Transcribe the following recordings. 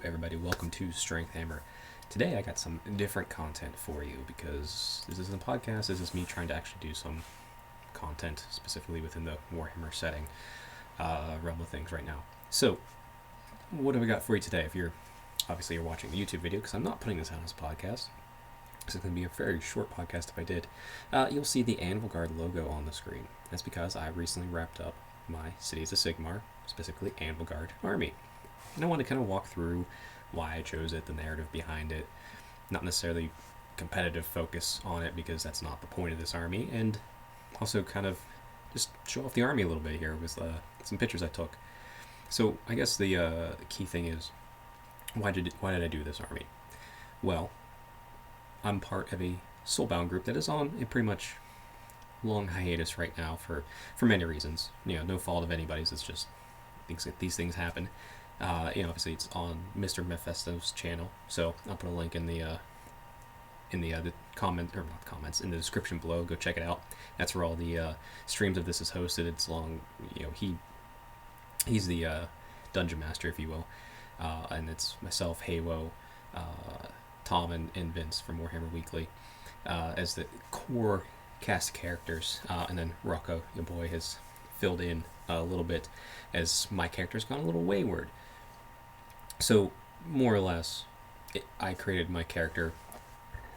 everybody, welcome to Strength Hammer. Today I got some different content for you because this isn't a podcast, this is me trying to actually do some content specifically within the Warhammer setting, realm of things right now. So, what have I got for you today? If you're watching a YouTube video, because I'm not putting this out as a podcast, this is going to be a very short podcast if I did, you'll see the Anvilgard logo on the screen. That's because I recently wrapped up my Cities of Sigmar, specifically Anvilgard Army. And I want to kind of walk through why I chose it, the narrative behind it, not necessarily competitive focus on it because that's not the point of this army, and also kind of just show off the army a little bit here with some pictures I took. So I guess the key thing is, why did I do this army? Well, I'm part of a soulbound group that is on a pretty much long hiatus right now for many reasons. No fault of anybody's. It's just these things happen. Obviously it's on Mr. Mephisto's channel, so I'll put a link in the comments in the description below. Go check it out. That's where all the streams of this is hosted. It's long. He's the dungeon master, if you will, and it's myself, Haywo, Tom, and Vince from Warhammer Weekly as the core cast characters, and then Rocco, your boy, has filled in a little bit as my character's gone a little wayward. So, more or less, I created my character,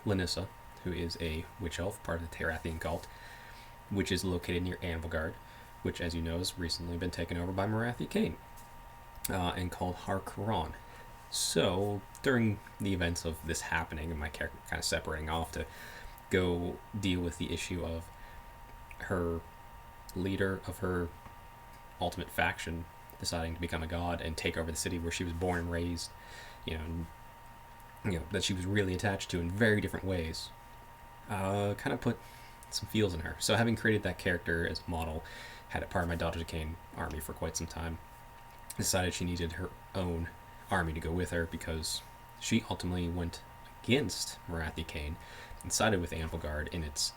Lanissa, who is a witch elf, part of the Terathian cult, which is located near Anvilgard, which, as you know, has recently been taken over by Morathi Kane, and called Harkonnen. So, during the events of this happening, and my character kind of separating off to go deal with the issue of her leader of her ultimate faction deciding to become a god and take over the city where she was born and raised, that she was really attached to in very different ways, kind of put some feels in her. So having created that character as a model, had it part of my Daughters of Cain army for quite some time, decided she needed her own army to go with her because she ultimately went against Morathi Kane and sided with Anvilgard in its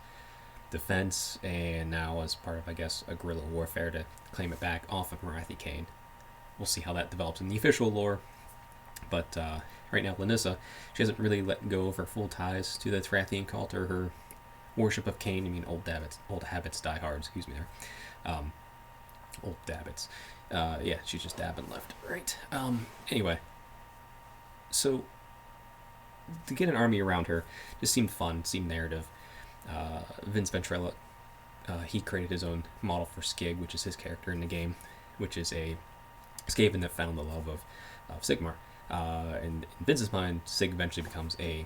defense, and now as part of, I guess, a guerrilla warfare to claim it back off of Morathi Kane. We'll see how that develops in the official lore, but right now Lanissa, she hasn't really let go of her full ties to the Terathian cult or her worship of Kane. I mean, old habits die hard, excuse me there. Old dabbits. She's just dabbing left, right. Anyway, so to get an army around her just seemed fun, seemed narrative. Vince Ventrella, he created his own model for Skig, which is his character in the game, which is a Skaven that found the love of Sigmar. And in Vince's mind, Sig eventually becomes a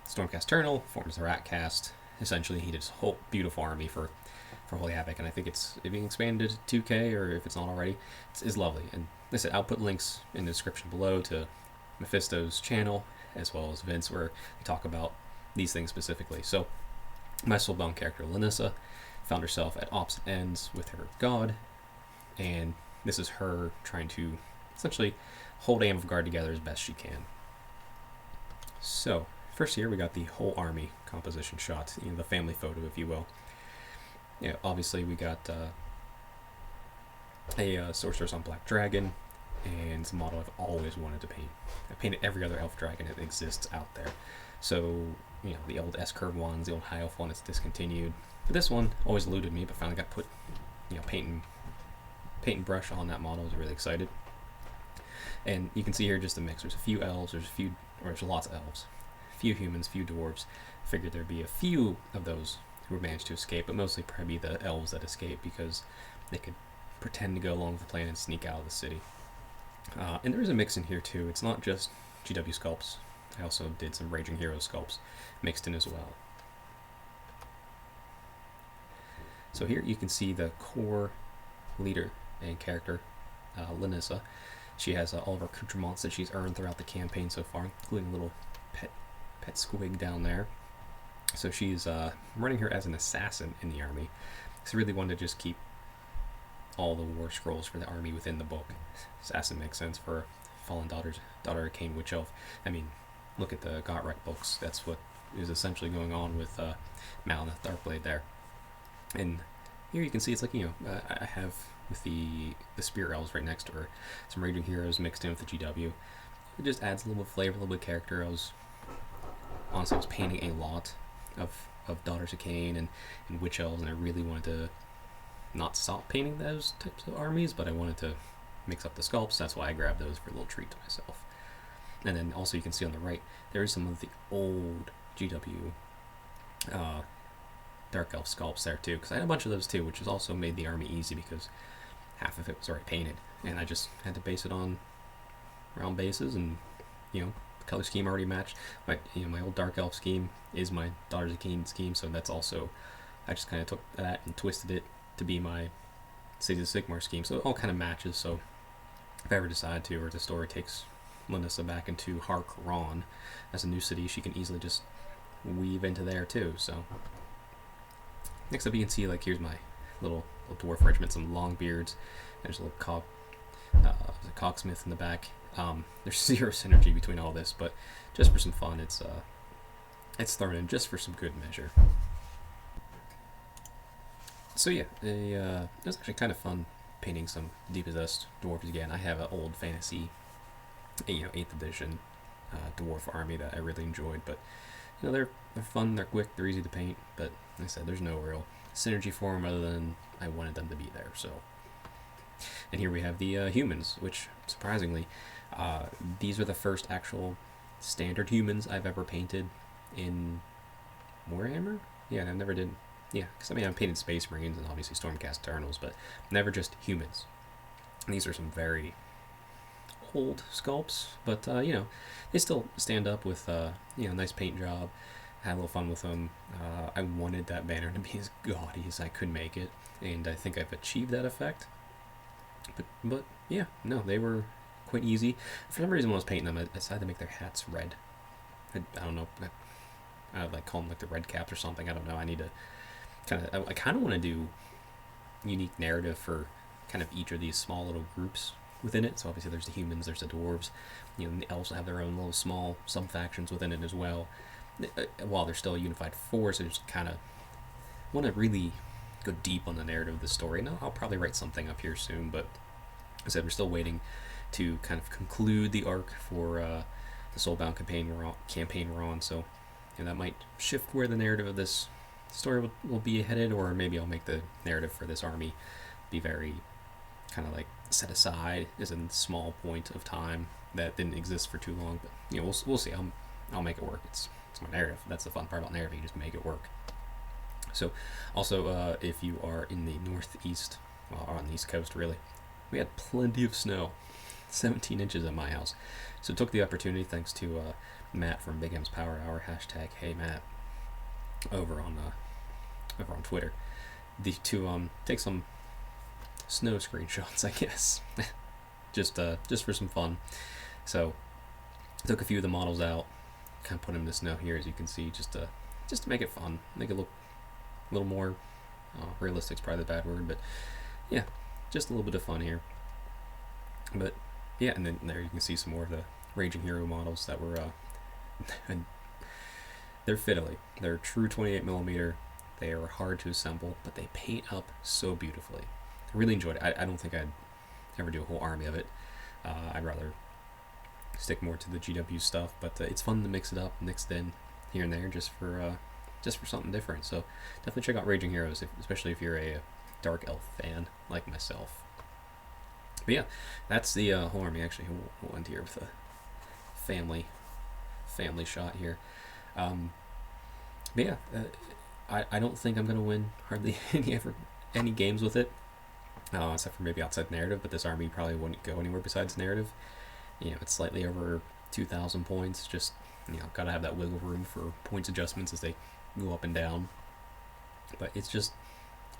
Stormcast Eternal, forms a Rat Cast. Essentially, he did his whole beautiful army for Holy Havoc, and I think it's being expanded to 2K, or if it's not already, it's lovely. And like I said, I'll put links in the description below to Mephisto's channel, as well as Vince, where they talk about these things specifically. So, my soulbound character, Lanissa, found herself at opposite ends with her god, and this is her trying to essentially hold Anvilgard together as best she can. So, first here we got the whole army composition shot, the family photo, if you will. Obviously we got a Sorceress on Black Dragon, and it's a model I've always wanted to paint. I painted every other elf dragon that exists out there. So, the old S-curve ones, the old high elf one, it's discontinued. But this one always eluded me, but finally got put, paint and brush on that model. I was really excited. And you can see here just a mix. There's a few elves, there's lots of elves. A few humans, a few dwarves. I figured there'd be a few of those who would manage to escape, but mostly probably the elves that escape because they could pretend to go along with the plan and sneak out of the city. And there is a mix in here too. It's not just GW sculpts. I also did some Raging Hero sculpts mixed in as well. So here you can see the core leader and character, Lanissa. She has all of her accoutrements that she's earned throughout the campaign so far, including a little pet squig down there. So she's running her as an assassin in the army. So really wanted to just keep all the war scrolls for the army within the book. Assassin makes sense for Fallen Daughter of Cain Witch Elf. I mean, look at the Gotrek books. That's what is essentially going on with Malnath Darkblade there. And here you can see it's like, I have with the Spear Elves right next to her, some Raging Heroes mixed in with the GW, it just adds a little bit of flavor, a little bit of character. I was painting a lot of Daughters of Cain and Witch Elves, and I really wanted to not stop painting those types of armies, but I wanted to mix up the sculpts. That's why I grabbed those for a little treat to myself. And then also you can see on the right, there is some of the old GW Dark Elf sculpts there too, because I had a bunch of those too, which has also made the army easy because half of it was already painted, and I just had to base it on round bases, and the color scheme already matched. My old Dark Elf scheme is my Daughters of Cain scheme, so that's also, I just kind of took that and twisted it to be my Cities of Sigmar scheme, so it all kind of matches. So if I ever decide to, or the story takes Linissa back into Harkron as a new city, she can easily just weave into there too. So next up, you can see, like, here's my little dwarf regiment, some long beards. There's a little cocksmith in the back. There's zero synergy between all this, but just for some fun, it's thrown in just for some good measure. So yeah, it was actually kind of fun painting some Depossessed dwarves again. I have an old fantasy, 8th edition dwarf army that I really enjoyed, but they're fun, they're quick, they're easy to paint, but like I said, there's no real synergy for them other than I wanted them to be there. So, and here we have the humans, which surprisingly, these are the first actual standard humans I've ever painted in Warhammer. Yeah, I never did. Yeah, because I've painted Space Marines and obviously Stormcast Eternals, but never just humans. And these are some very old sculpts, but they still stand up with nice paint job. Had a little fun with them. I wanted that banner to be as gaudy as I could make it, and I think I've achieved that effect. But yeah, no, they were quite easy. For some reason, when I was painting them, I decided to make their hats red. I don't know. I would call them like the red caps or something. I don't know. I need to I kind of want to do unique narrative for kind of each of these small little groups within it. So obviously there's the humans, there's the dwarves, the elves have their own little small sub-factions within it as well. While they're still a unified force, I just kind of want to really go deep on the narrative of the story. And I'll probably write something up here soon, but as I said, we're still waiting to kind of conclude the arc for the Soulbound campaign we're on. So that might shift where the narrative of this story will be headed, or maybe I'll make the narrative for this army be very kind of like set aside as a small point of time that didn't exist for too long. But we'll see. I'll make it work. It's my narrative. That's the fun part about narrative. You just make it work. So also, if you are in the northeast, well, on the east coast really, we had plenty of snow, 17 inches at my house. So took the opportunity, thanks to Matt from Big M's Power Hour, #HeyMatt, over on Twitter, to take some snow screenshots, I guess, just for some fun. So took a few of the models out, kind of put them in the snow here, as you can see, just to make it fun, make it look a little more realistic. Is probably the bad word, but yeah, just a little bit of fun here. But yeah, and then there you can see some more of the Raging Hero models that were they're fiddly. They're true 28mm. They are hard to assemble, but they paint up so beautifully. I really enjoyed it. I don't think I'd ever do a whole army of it. I'd rather stick more to the GW stuff, but it's fun to mix it up, mixed in here and there, just for something different. So definitely check out Raging Heroes, especially if you're a Dark Elf fan like myself. But yeah, that's the whole army. Actually, we'll end here with a family shot here. But yeah, I don't think I'm gonna win hardly any games with it, except for maybe outside narrative. But this army probably wouldn't go anywhere besides narrative. It's slightly over 2,000 points. Just gotta have that wiggle room for points adjustments as they go up and down. But it's just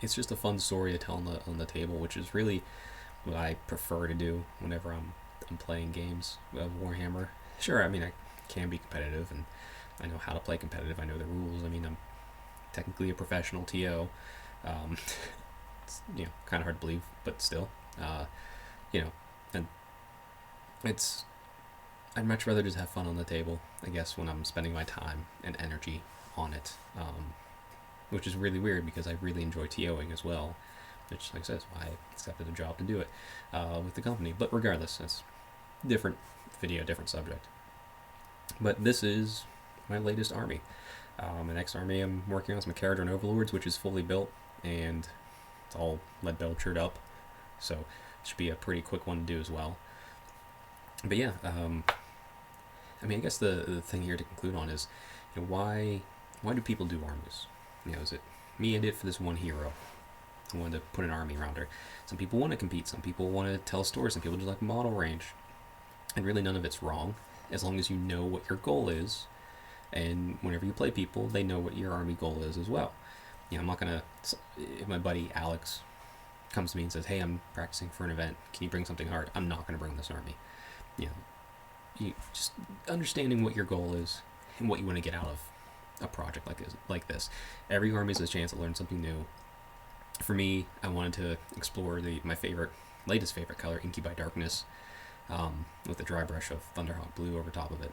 a fun story to tell on the table, which is really what I prefer to do whenever I'm playing games of Warhammer. Sure, I can be competitive, and I know how to play competitive. I know the rules. I'm technically a professional TO. It's kind of hard to believe, but still, and I'd much rather just have fun on the table, I guess, when I'm spending my time and energy on it, which is really weird because I really enjoy TOing as well, which, like I said, is why I accepted a job to do it with the company. But regardless, different video, different subject. But this is my latest army. My next army I'm working on is my Caradron Overlords, which is fully built, and it's all lead belchered up, so it should be a pretty quick one to do as well. But yeah, I mean, I guess the thing here to conclude on is, why do people do armies? Is it me and it for this one hero? I wanted to put an army around her. Some people want to compete, some people want to tell stories, some people just like model range. And really none of it's wrong, as long as you know what your goal is, and whenever you play people, they know what your army goal is as well. I'm not gonna, if my buddy Alex comes to me and says, hey, I'm practicing for an event, can you bring something hard? I'm not gonna bring this army. You just understanding what your goal is and what you want to get out of a project like this. Every army is a chance to learn something new. For me, I wanted to explore my latest favorite color, Inky by Darkness, with the dry brush of Thunderhawk Blue over top of it,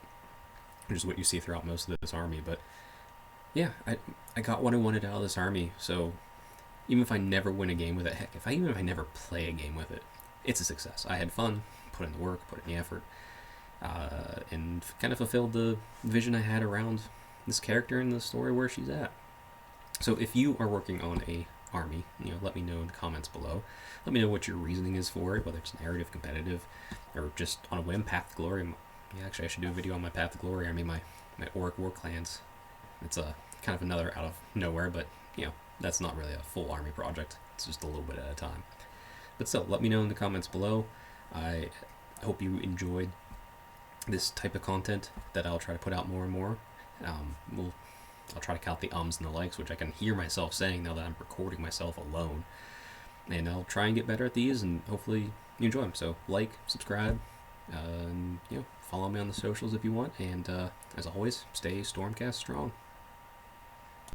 which is what you see throughout most of this army. But yeah, I got what I wanted out of this army, so even if I never win a game with it, heck, even if I never play a game with it, it's a success. I had fun, put in the work, put in the effort, and kind of fulfilled the vision I had around this character and the story where she's at. So if you are working on a army, let me know in the comments below. Let me know what your reasoning is for it, whether it's narrative, competitive, or just on a whim, Path to Glory. Actually, I should do a video on my Path to Glory army, my Orc War Clans. It's a kind of another out of nowhere, but that's not really a full army project. It's just a little bit at a time. But still, let me know in the comments below. I hope you enjoyed this type of content that I'll try to put out more and more. I'll try to count the ums and the likes, which I can hear myself saying now that I'm recording myself alone. And I'll try and get better at these, and hopefully you enjoy them. So like, subscribe, and follow me on the socials if you want. And as always, stay Stormcast strong.